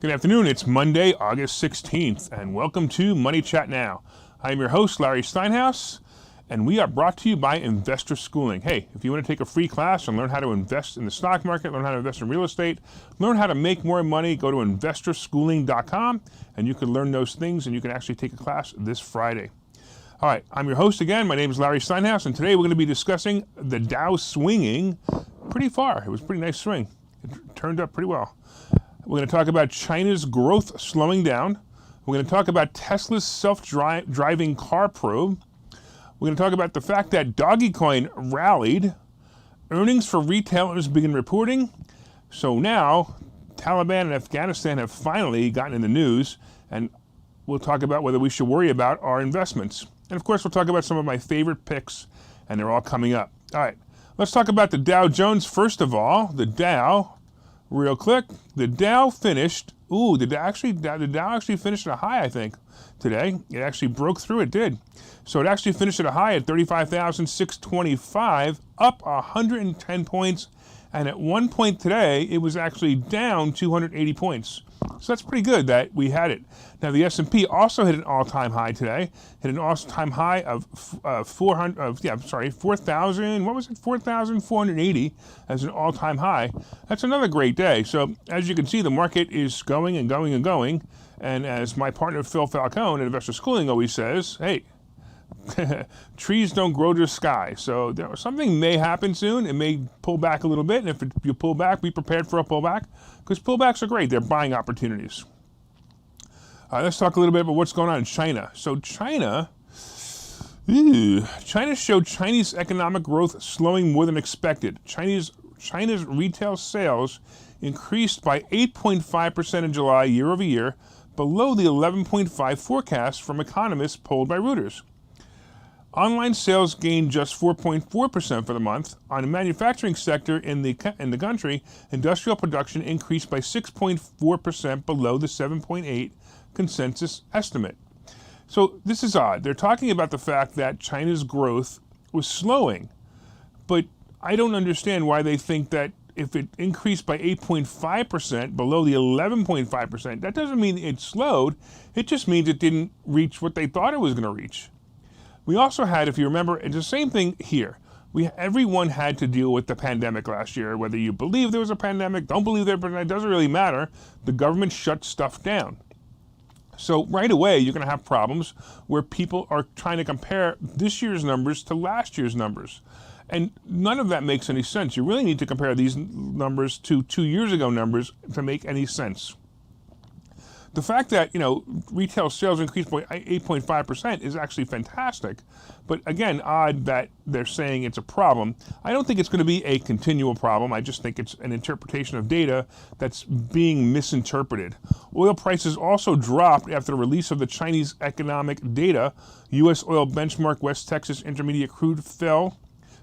Good afternoon. It's Monday, August 16th, and welcome to Money Chat Now. I'm your host, Larry Steinhaus, and we are brought to you by Investor Schooling. Hey, if you want to take a free class and learn how to invest in the stock market, learn how to invest in real estate, learn how to make more money, go to investorschooling.com, and you can learn those things, and you can actually take a class this Friday. All right, I'm your host again. My name is Larry Steinhaus, and today we're going to be discussing the Dow swinging pretty far. It was a pretty nice swing. It turned up pretty well. We're going to talk about China's growth slowing down. We're going to talk about Tesla's self-driving car probe. We're going to talk about the fact that Dogecoin rallied. Earnings for retailers begin reporting. So now, Taliban and Afghanistan have finally gotten in the news, and we'll talk about whether we should worry about our investments. And of course, we'll talk about some of my favorite picks, and they're all coming up. All right, let's talk about the Dow Jones first of all. The Dow. Real quick, the Dow finished, the Dow actually finished at a high, I think, today. It actually broke through, it did. So it actually finished at a high at 35,625, up 110 points. And at one point today, it was actually down 280 points. So that's pretty good that we had it. Now the S&P also hit an all-time high today. Hit an all-time high of 4,480 as an all-time high. That's another great day. So as you can see, the market is going and going and going. And as my partner Phil Falcone at Investor Schooling always says, hey, trees don't grow to the sky. So something may happen soon. It may pull back a little bit. And if you pull back, be prepared for a pullback, because pullbacks are great. They're buying opportunities. Let's talk a little bit about what's going on in China. So China showed Chinese economic growth slowing more than expected. China's retail sales increased by 8.5% in July year over year, below the 11.5% forecast from economists polled by Reuters. Online sales gained just 4.4% for the month. On the manufacturing sector in the country, industrial production increased by 6.4% below the 7.8% consensus estimate. So this is odd. They're talking about the fact that China's growth was slowing, but I don't understand why they think that if it increased by 8.5% below the 11.5%, that doesn't mean it slowed. It just means it didn't reach what they thought it was going to reach. We also had, if you remember, it's the same thing here. Everyone had to deal with the pandemic last year. Whether you believe there was a pandemic, don't believe there, but it doesn't really matter. The government shut stuff down. So right away, you're going to have problems where people are trying to compare this year's numbers to last year's numbers. And none of that makes any sense. You really need to compare these numbers to 2 years ago numbers to make any sense. The fact that, retail sales increased by 8.5% is actually fantastic. But again, odd that they're saying it's a problem. I don't think it's going to be a continual problem. I just think it's an interpretation of data that's being misinterpreted. Oil prices also dropped after the release of the Chinese economic data. U.S. oil benchmark West Texas Intermediate crude fell,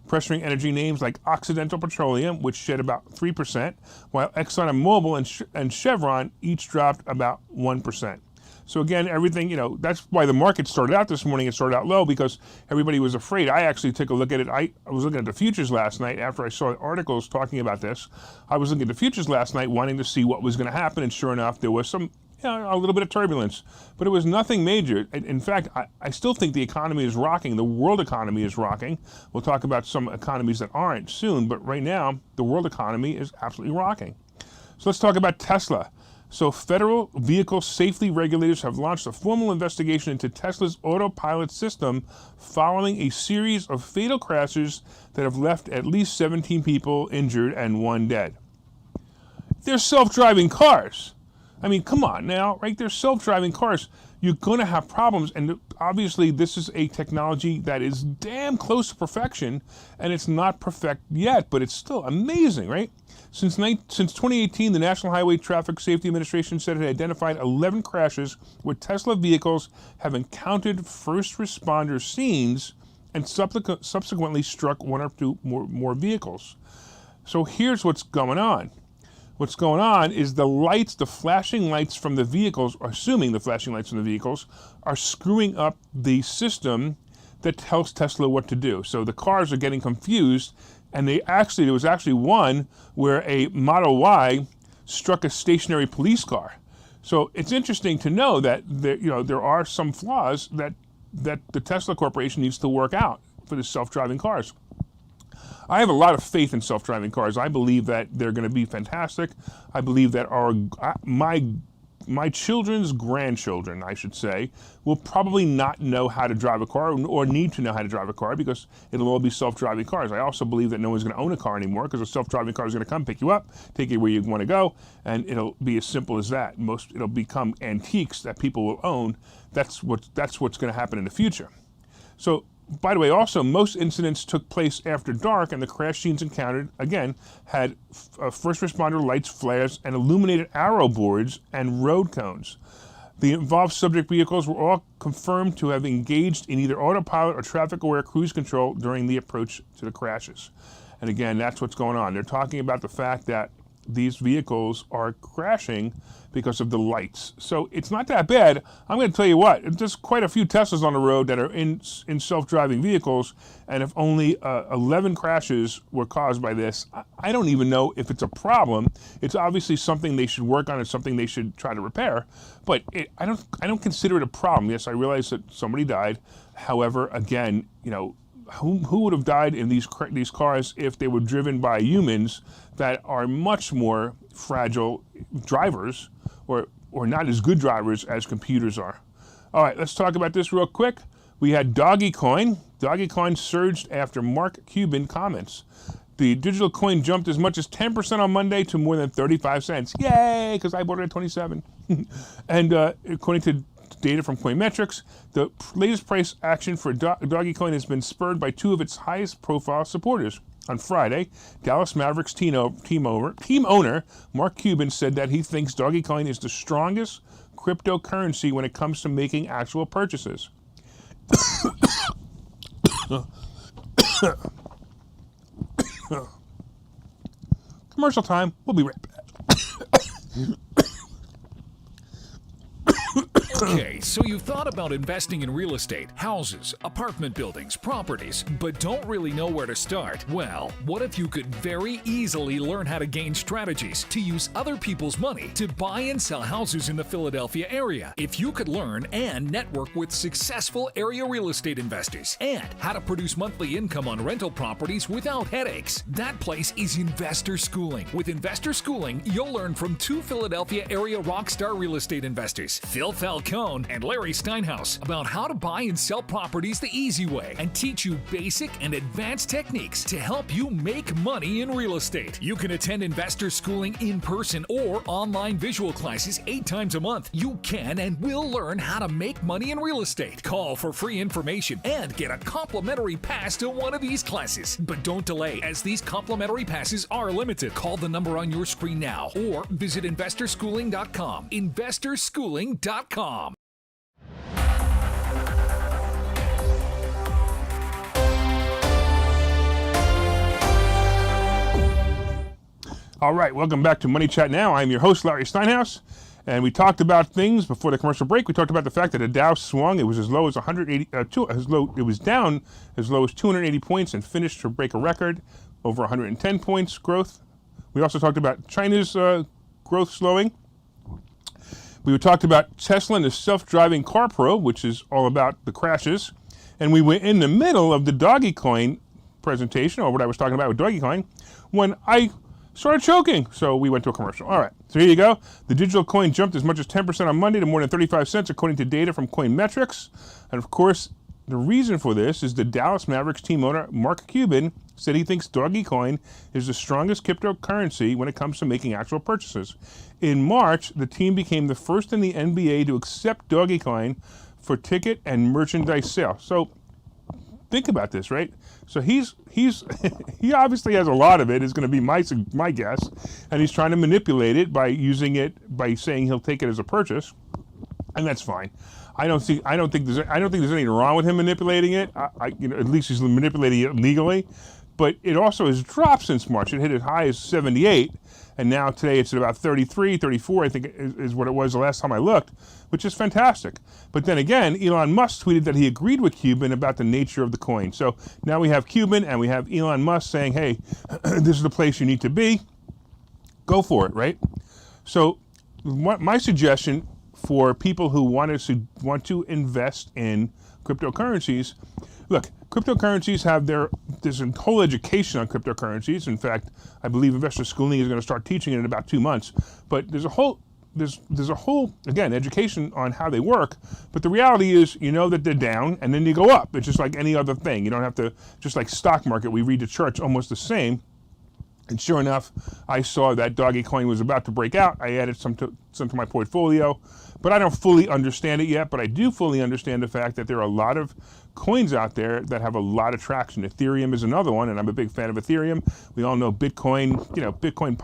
pressuring energy names like Occidental Petroleum, which shed about 3%, while ExxonMobil and Chevron each dropped about 1%. So again, everything, that's why the market started out this morning. It started out low because everybody was afraid. I actually took a look at it. I was looking at the futures last night after I saw articles talking about this. I was looking at the futures last night wanting to see what was going to happen, and sure enough, there was some a little bit of turbulence, but it was nothing major. In fact, I still think the economy is rocking. The world economy is rocking. We'll talk about some economies that aren't soon, but right now, the world economy is absolutely rocking. So let's talk about Tesla. So federal vehicle safety regulators have launched a formal investigation into Tesla's autopilot system following a series of fatal crashes that have left at least 17 people injured and 1 dead. They're self-driving cars. I mean, come on now, right? They're self-driving cars. You're going to have problems, and obviously this is a technology that is damn close to perfection, and it's not perfect yet, but it's still amazing, right? Since 2018, the National Highway Traffic Safety Administration said it had identified 11 crashes where Tesla vehicles have encountered first responder scenes and subsequently struck one or two more vehicles. So here's what's going on. What's going on is the flashing lights from the vehicles, assuming the flashing lights from the vehicles, are screwing up the system that tells Tesla what to do. So the cars are getting confused, and there was actually one where a Model Y struck a stationary police car. So it's interesting to know that there are some flaws that the Tesla Corporation needs to work out for the self-driving cars. I have a lot of faith in self-driving cars. I believe that they're going to be fantastic. I believe that my children's grandchildren, I should say, will probably not know how to drive a car or need to know how to drive a car because it'll all be self-driving cars. I also believe that no one's going to own a car anymore because a self-driving car is going to come pick you up, take you where you want to go, and it'll be as simple as that. It'll become antiques that people will own. That's what's going to happen in the future. So, by the way, also, most incidents took place after dark, and the crash scenes encountered, again, had first responder lights, flares, and illuminated arrow boards and road cones. The involved subject vehicles were all confirmed to have engaged in either autopilot or traffic-aware cruise control during the approach to the crashes. And again, that's what's going on. They're talking about the fact that these vehicles are crashing because of the lights. So it's not that bad. I'm going to tell you what, there's quite a few Teslas on the road that are in self-driving vehicles, and if only 11 crashes were caused by this, I don't even know if it's a problem. It's obviously something they should work on. It's something they should try to repair, but I don't consider it a problem. Yes, I realize that somebody died. However, again, who would have died in these cars if they were driven by humans that are much more fragile drivers or not as good drivers as computers are? All right, let's talk about this real quick. We had Dogecoin. Dogecoin surged after Mark Cuban comments. The digital coin jumped as much as 10% on Monday to more than 35 cents. Yay, because I bought it at 27. And according to data from Coinmetrics, the latest price action for Dogecoin has been spurred by two of its highest profile supporters. On Friday, Dallas Mavericks team owner Mark Cuban said that he thinks Dogecoin is the strongest cryptocurrency when it comes to making actual purchases. Commercial time. We'll be right back. Okay, so you've thought about investing in real estate, houses, apartment buildings, properties, but don't really know where to start? Well, what if you could very easily learn how to gain strategies to use other people's money to buy and sell houses in the Philadelphia area? If you could learn and network with successful area real estate investors and how to produce monthly income on rental properties without headaches, that place is Investor Schooling. With Investor Schooling, you'll learn from two Philadelphia area rockstar real estate investors, Phil Falcone and Larry Steinhaus, about how to buy and sell properties the easy way and teach you basic and advanced techniques to help you make money in real estate. You can attend Investor Schooling in person or online visual classes 8 times a month. You can and will learn how to make money in real estate. Call for free information and get a complimentary pass to one of these classes. But don't delay, as these complimentary passes are limited. Call the number on your screen now or visit investorschooling.com. investorschooling.com. All right, welcome back to Money Chat Now. I'm your host, Larry Steinhaus, and we talked about things before the commercial break. We talked about the fact that the Dow swung. It was as low as it was down as low as 280 points and finished to break a record over 110 points growth. We also talked about China's growth slowing. We talked about Tesla and the self-driving car probe, which is all about the crashes. And we were in the middle of the Dogecoin presentation, or what I was talking about with Dogecoin, when I started choking. So we went to a commercial. All right, so here you go. The digital coin jumped as much as 10% on Monday to more than 35 cents, according to data from Coinmetrics. And of course, the reason for this is the Dallas Mavericks team owner, Mark Cuban, said he thinks Dogecoin is the strongest cryptocurrency when it comes to making actual purchases. In March, the team became the first in the NBA to accept Dogecoin for ticket and merchandise sale. So think about this, right? So he obviously has a lot of it, is going to be my guess, and he's trying to manipulate it by using it, by saying he'll take it as a purchase, and that's fine. I don't think there's anything wrong with him manipulating it. At least he's manipulating it legally. But it also has dropped since March. It hit as high as 78, and now today it's at about 33, 34, I think is what it was the last time I looked, which is fantastic. But then again, Elon Musk tweeted that he agreed with Cuban about the nature of the coin. So now we have Cuban and we have Elon Musk saying, hey, this is the place you need to be. Go for it, right? So my suggestion for people who want to invest in cryptocurrencies, look, cryptocurrencies there's a whole education on cryptocurrencies. In fact, I believe Investor Schooling is going to start teaching it in about 2 months. But there's a whole again, education on how they work. But the reality is, you know that they're down and then you go up. It's just like any other thing. You don't have to, just like stock market, we read the charts almost the same. And sure enough, I saw that doggy coin was about to break out. I added some to my portfolio, but I don't fully understand it yet. But I do fully understand the fact that there are a lot of coins out there that have a lot of traction. Ethereum is another one, and I'm a big fan of Ethereum. We all know Bitcoin. Bitcoin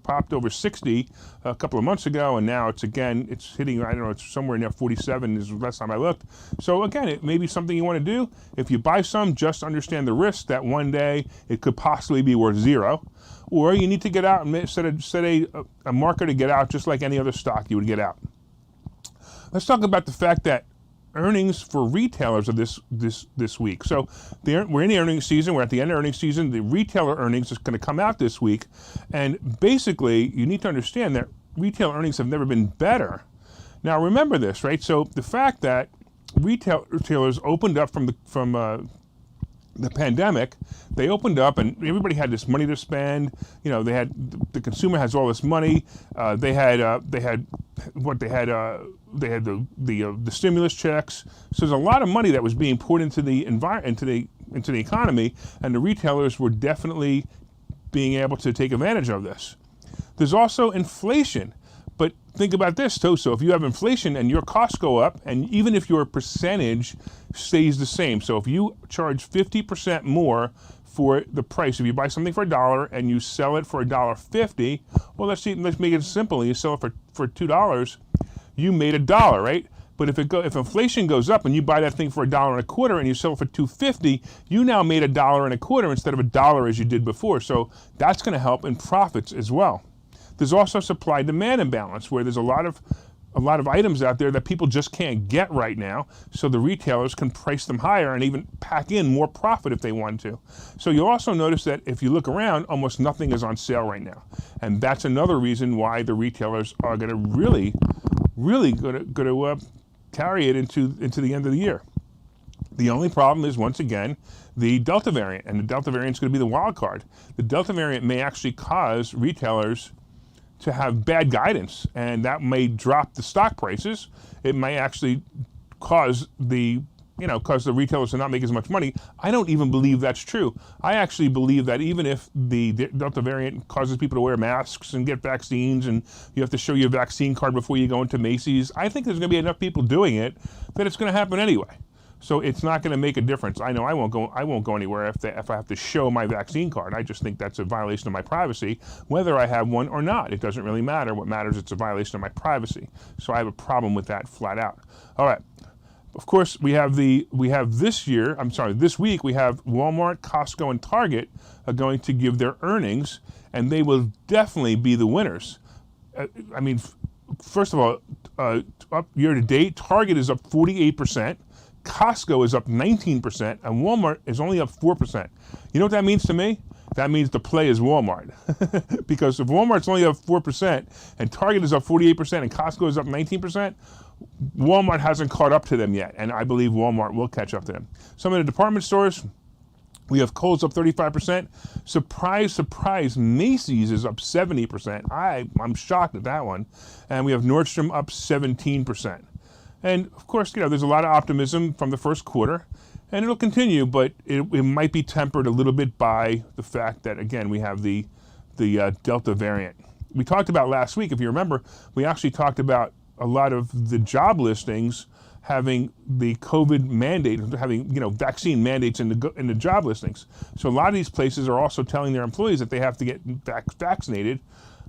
popped over 60 a couple of months ago, and now it's hitting. I don't know, it's somewhere near 47 is the last time I looked. So again, it may be something you want to do. If you buy some, just understand the risk that one day it could possibly be worth zero. Or you need to get out and set a marker to get out, just like any other stock you would get out. Let's talk about the fact that earnings for retailers are this week. So we're in the earnings season. We're at the end of earnings season. The retailer earnings is going to come out this week, and basically you need to understand that retail earnings have never been better. Now remember this, right? So the fact that retailers opened up from the pandemic, they opened up and everybody had this money to spend. The consumer has all this money. They had the stimulus checks. So there's a lot of money that was being poured into the into the economy, and the retailers were definitely being able to take advantage of this. There's also inflation. But think about this too. So if you have inflation and your costs go up, and even if your percentage stays the same, so if you charge 50% more for the price, if you buy something for $1 and you sell it for $1.50, well, let's make it simple. You sell it for $2, you made $1, right? But if inflation goes up and you buy that thing for $1.25 and you sell it for $2.50, you now made $1.25 instead of $1 as you did before. So that's going to help in profits as well. There's also supply-demand imbalance, where there's a lot of items out there that people just can't get right now, so the retailers can price them higher and even pack in more profit if they want to. So you'll also notice that if you look around, almost nothing is on sale right now, and that's another reason why the retailers are going to really carry it into the end of the year. The only problem is, once again, the Delta variant, and the Delta variant is going to be the wild card. The Delta variant may actually cause retailers to have bad guidance, and that may drop the stock prices. It may actually cause the retailers to not make as much money. I don't even believe that's true. I actually believe that even if the Delta variant causes people to wear masks and get vaccines, and you have to show your vaccine card before you go into Macy's, I think there's going to be enough people doing it that it's going to happen anyway. So it's not going to make a difference. I know I won't go anywhere if I have to show my vaccine card. I just think that's a violation of my privacy, whether I have one or not. It doesn't really matter. What matters, it's a violation of my privacy. So I have a problem with that flat out. All right. Of course, this week we have Walmart, Costco, and Target are going to give their earnings, and they will definitely be the winners. First of all, up year to date, Target is up 48%. Costco is up 19%, and Walmart is only up 4%. You know what that means to me? That means the play is Walmart. Because if Walmart's only up 4%, and Target is up 48%, and Costco is up 19%, Walmart hasn't caught up to them yet, and I believe Walmart will catch up to them. Some of the department stores, we have Kohl's up 35%. Surprise, surprise, Macy's is up 70%. I'm shocked at that one. And we have Nordstrom up 17%. And of course, there's a lot of optimism from the first quarter, and it'll continue, but it might be tempered a little bit by the fact that, again, we have the Delta variant. We talked about last week, if you remember, we actually talked about a lot of the job listings having the COVID mandate, having vaccine mandates in the job listings. So a lot of these places are also telling their employees that they have to get vaccinated,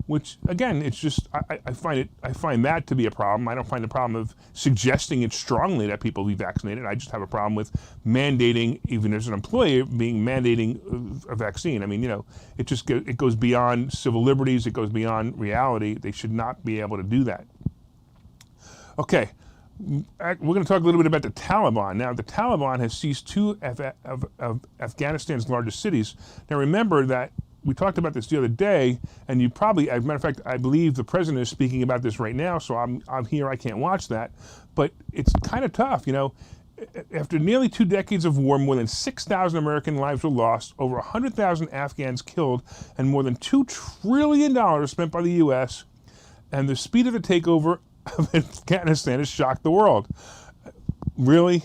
which again, it's just I find that to be a problem. I don't find the problem of suggesting it strongly that people be vaccinated. I just have a problem with mandating, even as an employer, mandating a vaccine. I mean, it goes beyond civil liberties. It goes beyond reality. They should not be able to do that. Okay. We're going to talk a little bit about the Taliban. Now, the Taliban has seized two of Afghanistan's largest cities. Now, remember that we talked about this the other day, and you probably, as a matter of fact, I believe the president is speaking about this right now, so I'm here, I can't watch that. But it's kind of tough, you know. After nearly 2 decades of war, more than 6,000 American lives were lost, over 100,000 Afghans killed, and more than $2 trillion spent by the U.S., and the speed of the takeover of Afghanistan has shocked the world. Really?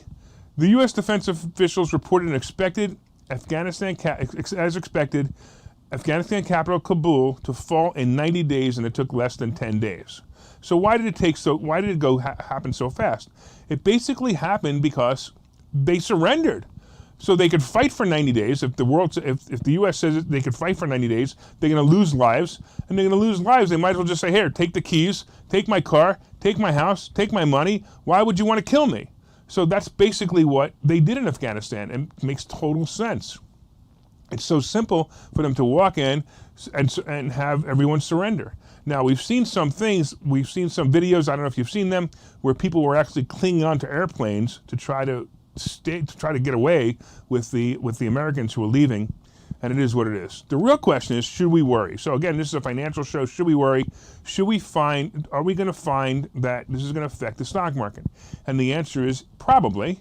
The U.S. defense officials reported as expected, Afghanistan capital Kabul to fall in 90 days, and it took less than 10 days. So why did it happen so fast? It basically happened because they surrendered. So they could fight for 90 days. If the U.S. says they could fight for 90 days, they're going to lose lives. And they're going to lose lives. They might as well just say, here, take the keys, take my car, take my house, take my money. Why would you want to kill me? So that's basically what they did in Afghanistan, and it makes total sense. It's so simple for them to walk in and have everyone surrender. Now, we've seen some things, we've seen some videos, I don't know if you've seen them, where people were actually clinging onto airplanes to try to get away with the Americans who are leaving, and it is what it is. The real question is, should we worry? So again, this is a financial show. Should we worry? Are we going to find that this is going to affect the stock market? And the answer is probably,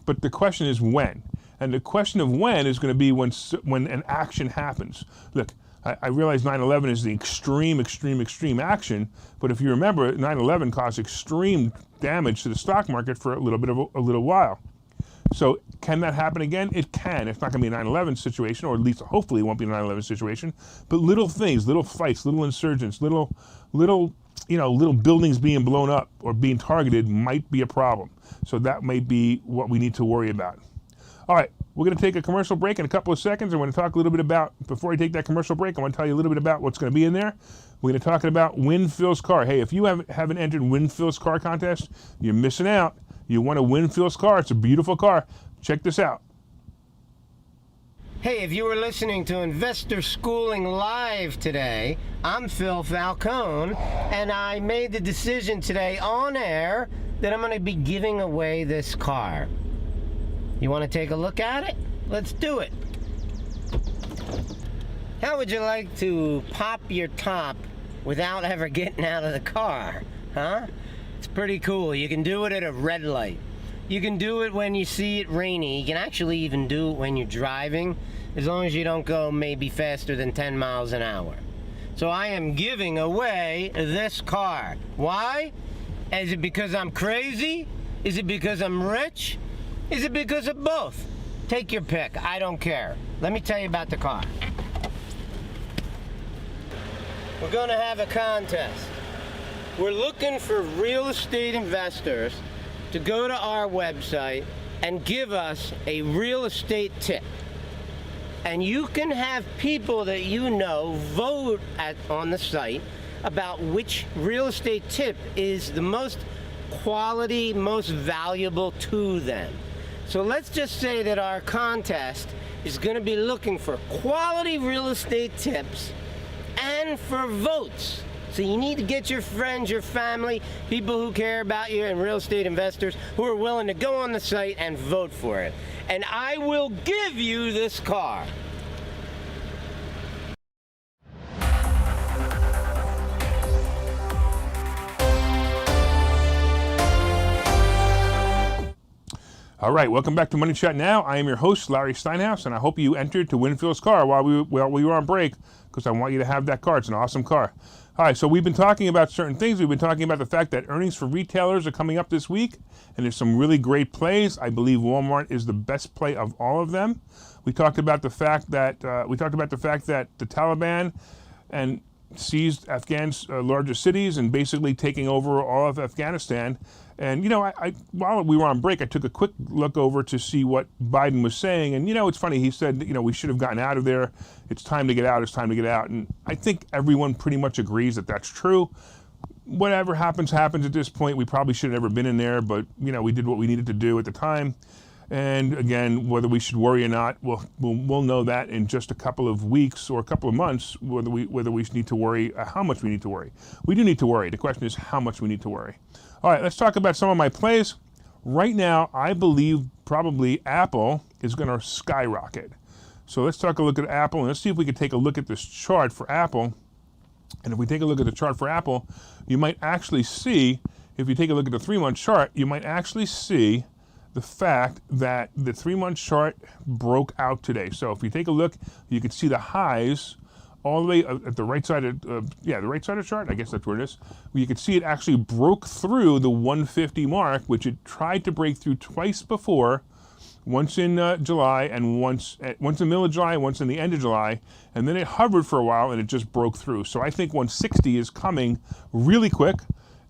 but the question is when. And the question of when is going to be when an action happens. Look, I realize 9/11 is the extreme action, but if you remember, 9/11 caused extreme damage to the stock market for a little while. So can that happen again? It can. It's not going to be a 9/11 situation, or at least hopefully it won't be a 9/11 situation. But little things, little fights, little insurgents, little buildings being blown up or being targeted might be a problem. So that may be what we need to worry about. All right, we're going to take a commercial break in a couple of seconds. I want to talk a little bit about, before I take that commercial break, I want to tell you a little bit about what's going to be in there. We're going to talk about Win Phil's car. Hey, if you haven't entered Win Phil's car contest, you're missing out. You want to win Phil's car. It's a beautiful car. Check this out. Hey, if you were listening to Investor Schooling Live today, I'm Phil Falcone, and I made the decision today on air that I'm going to be giving away this car. You want to take a look at it? Let's do it. How would you like to pop your top without ever getting out of the car? Huh? It's pretty cool. You can do it at a red light. You can do it when you see it rainy. You can actually even do it when you're driving, as long as you don't go maybe faster than 10 miles an hour. So I am giving away this car. Why? Is it because I'm crazy? Is it because I'm rich? Is it because of both? Take your pick. I don't care. Let me tell you about the car. We're going to have a contest. We're looking for real estate investors to go to our website and give us a real estate tip. And you can have people that you know vote on the site about which real estate tip is the most quality, most valuable to them. So let's just say that our contest is going to be looking for quality real estate tips and for votes. So you need to get your friends, your family, people who care about you, and real estate investors who are willing to go on the site and vote for it. And I will give you this car. All right, welcome back to Money Chat Now. I am your host, Larry Steinhaus, and I hope you entered to win Phil's car while we were on break, because I want you to have that car. It's an awesome car. All right, so we've been talking about certain things. We've been talking about the fact that earnings for retailers are coming up this week, and there's some really great plays. I believe Walmart is the best play of all of them. We talked about the fact that the Taliban and seized Afghan's largest cities and basically taking over all of Afghanistan. And, while we were on break, I took a quick look over to see what Biden was saying. And, it's funny. He said, we should have gotten out of there. It's time to get out. It's time to get out. And I think everyone pretty much agrees that that's true. Whatever happens at this point. We probably should have never been in there. But, we did what we needed to do at the time. And again, whether we should worry or not, we'll know that in just a couple of weeks or a couple of months, whether we need to worry, how much we need to worry. We do need to worry. The question is how much we need to worry. All right, let's talk about some of my plays. Right now, I believe probably Apple is going to skyrocket. So let's take a look at Apple, and let's see if we can take a look at this chart for Apple. And if we take a look at the chart for Apple, you might actually see, if you take a look at the 3-month chart, you might actually see the fact that the 3-month chart broke out today. So if you take a look, you can see the highs all the way at the right side of, the right side of the chart, I guess that's where it is. You can see it actually broke through the 150 mark, which it tried to break through twice before, once in July and once in the middle of July, once in the end of July, and then it hovered for a while and it just broke through. So I think 160 is coming really quick,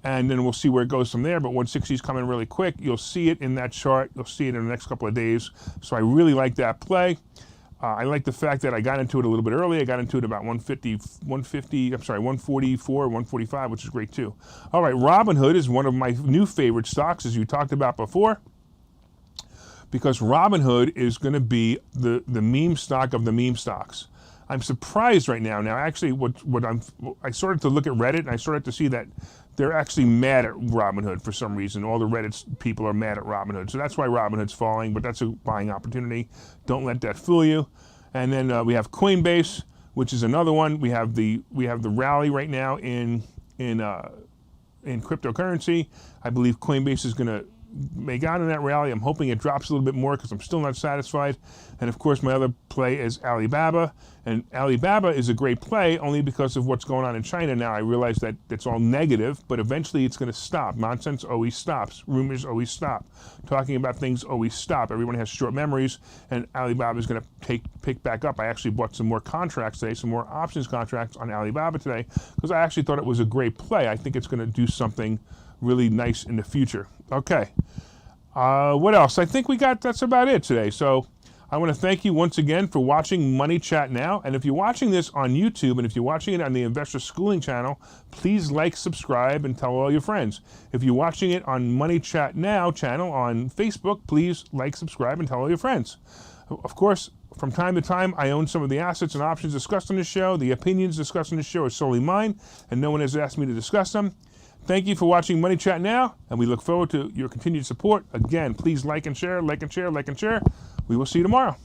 and then we'll see where it goes from there, but 160 is coming really quick. You'll see it in that chart. You'll see it in the next couple of days. So I really like that play. I like the fact that I got into it a little bit early. I got into it about 144, 145, which is great too. All right, Robinhood is one of my new favorite stocks, as you talked about before, because Robinhood is going to be the meme stock of the meme stocks. I'm surprised right now. Now, actually, I started to look at Reddit, and I started to see that they're actually mad at Robinhood for some reason. All the Reddit people are mad at Robinhood, so that's why Robinhood's falling. But that's a buying opportunity. Don't let that fool you. And then we have Coinbase, which is another one. We have the rally right now in cryptocurrency. I believe Coinbase is going to make out in that rally. I'm hoping it drops a little bit more because I'm still not satisfied. And of course, my other play is Alibaba. And Alibaba is a great play only because of what's going on in China now. I realize that it's all negative, but eventually it's going to stop. Nonsense always stops. Rumors always stop. Talking about things always stop. Everyone has short memories, and Alibaba is going to pick back up. I actually bought some more contracts today, some more options contracts on Alibaba today, because I actually thought it was a great play. I think it's going to do something really nice in the future. Okay. What else? I think that's about it today. So I want to thank you once again for watching Money Chat Now. And if you're watching this on YouTube, and if you're watching it on the Investor Schooling channel, please like, subscribe, and tell all your friends. If you're watching it on Money Chat Now channel on Facebook, please like, subscribe, and tell all your friends. Of course, from time to time, I own some of the assets and options discussed on this show. The opinions discussed on this show are solely mine, and no one has asked me to discuss them. Thank you for watching Money Chat Now, and we look forward to your continued support. Again, please like and share, like and share, like and share. We will see you tomorrow.